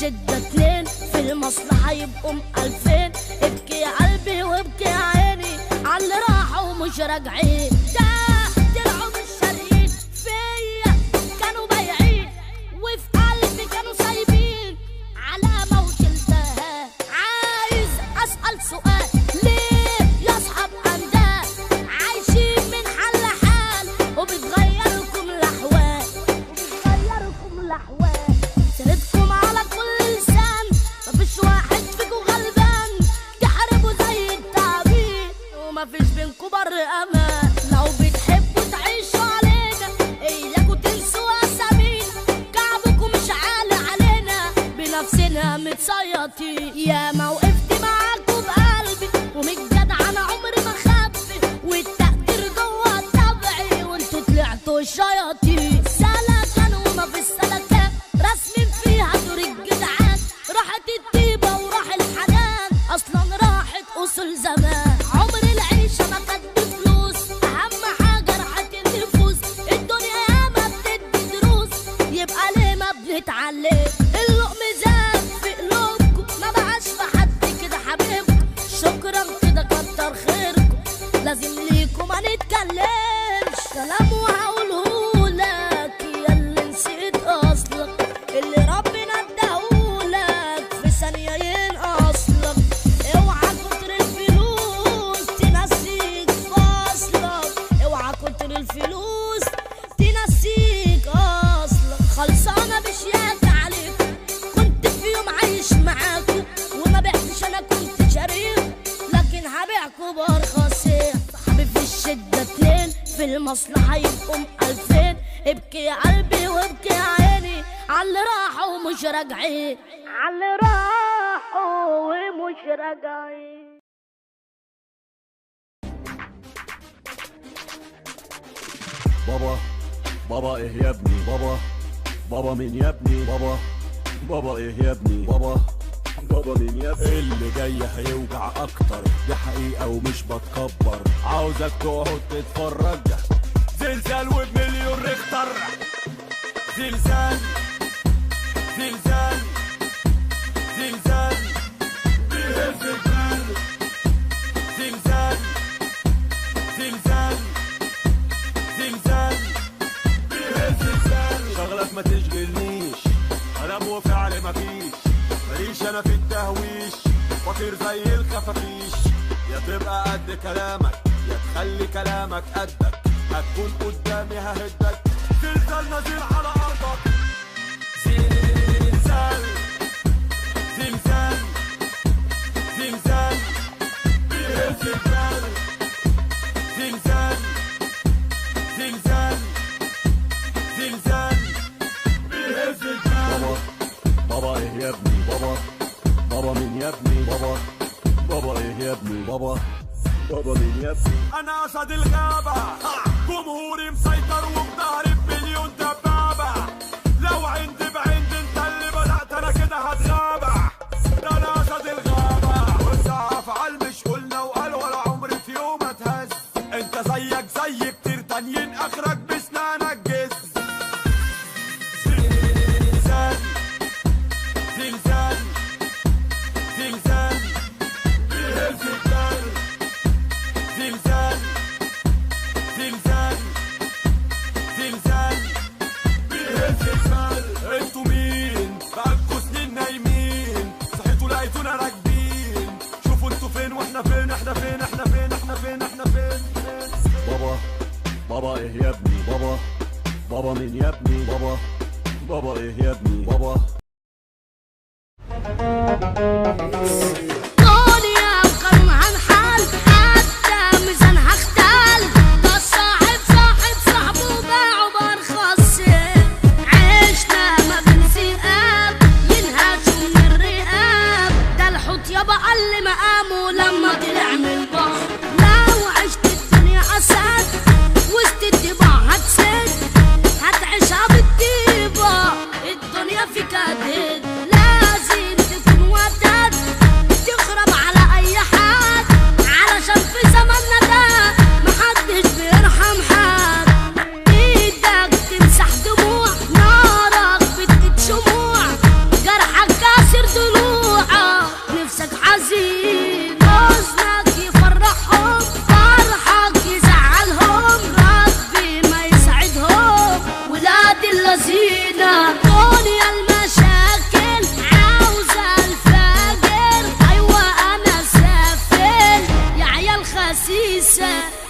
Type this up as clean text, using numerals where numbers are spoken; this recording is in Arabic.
الشدة اتنين، في المصلحة يبقوا 2000. ابكي يا قلبي وابكي يا عيني عاللي راحوا ومش راجعين. طلعوا مش شاريين فيا، كانوا بايعين وفي قلبي كانوا سايبين علامة وشلتها. عايز أسأل سؤال، ليه يا أصحاب أندال عايشين من حل لحال وبتغيركم الأحوال؟ سردكم على كل لسان، مفيش واحد فيكم غلبان. تحاربوا زي التعبين ومفيش بينكم بر أمان. لو بتحبوا تعيشوا علينا إياكوا تنسوا أسامينا، كعبكم مش عالي علينا بنفسنا متصيطين. يا ما وقفت معاكوا بقلبي ومن جدع أنا عمري ما خبي، والتقدير جوا طبعي وانتوا طلعتوا الشياطين. سلكان ومفيش سلكان رسمين فيها دور الجدعان، راحت الطيبة وراح الحنان، أصلا راحت أصول زمان. عمر العيشة ما كانت بفلوس، أهم حاجة راحت النفوس. الدنيا ياما بتدي دروس، يبقى ليه ما بنتعلم؟ اللقم زاد في قلوبكم، ما بقاش في حد كده حبيبكم. شكرا كده كتر خيركم، لازم ليكم ما نتكلمش كلام وهقولهولك ياللي نسيت أصلك، اللي ربنا اداهولك في ثانية ينقصلك. اوعى كتر الفلوس تنسيك فاصلك، اوعى كتر الفلوس تنسيك أصلك. خلصانة بشياكة عليكم، كنت في يوم عايش معاكم وما بعتش أنا كنت شريك، لكن هبيعكوا بأرخصين. صاحبي في الشدة اتنين، في المصلحة يبقوا 2000. ابكي يا قلبي وابكي يا عيني عاللي راحوا ومش راجعين، عاللي راحوا ومش راجعين. بابا ايه يا ابني؟ بابا مين يا ابني؟ بابا ايه يا ابني؟ بابا مين يا ابني؟ اللي جاي هيوجع اكتر، دي حقيقة ومش بتكبر. عاوزك تقعد تتفرج، زلزال وبمليون ريختر. زلزال زلزال زلزال بيهز الجبال. زلزال زلزال زلزال بيهز الجبال. شغلك ما تشغلنيش، كلام وفعل مفيش، ماليش انا في التهويش، فطير زي الخفافيش. يا تبقى قد كلامك يا تخلي كلامك قدك، هتكون قدامي ههدك. زلزال نازل على ارضك. زلزال زلزال زلزال بيهز الجبال. زلزال زلزال زلزال بيهز الجبال. بابا ايه يا ابني؟ بابا مين يا ابني؟ بابا ايه يا ابني؟ بابا مين يا ابني؟ انا اسد الغابة، جمهوري مسيطر وبظهري بمليون دبابة. لو عندي بعند انت اللي بدأت انا كده هتغابة. ده انا اسد الغابة، وسع افعال مش قلنا وقال ولا عمري في يوم اتهز. انت زيك زي كتير تانيين اخرك بسنانك جز. زلزال زلزال زلزال بيهز الجبال. زلزال زلزال زلزال بيهز الجبال. انتوا مين؟ بقالكوا سنين نايمين، صحيتوا لقيتونا راكبين. شوفوا انتوا فين واحنا فين، احنا فين احنا فين احنا فين احنا فين. بابا ايه يا ابني؟ بابا مين يا ابني؟ بابا ايه يا ابني؟ دنيا وقانونها انحل، حتى ميزانها اختل. ده الصاحب صاحبه وباعه بأرخص. عشنا ما بين ذئاب ينهشوا من الرقاب، ده الحوت يابا قل مقامه لما طلع من البحر. لو عشت الدنيا أسد وسط الطباع هتسد، هتعيشها بالطيبة الدنيا فيك هتهد. لازم تكون ودد حسيسة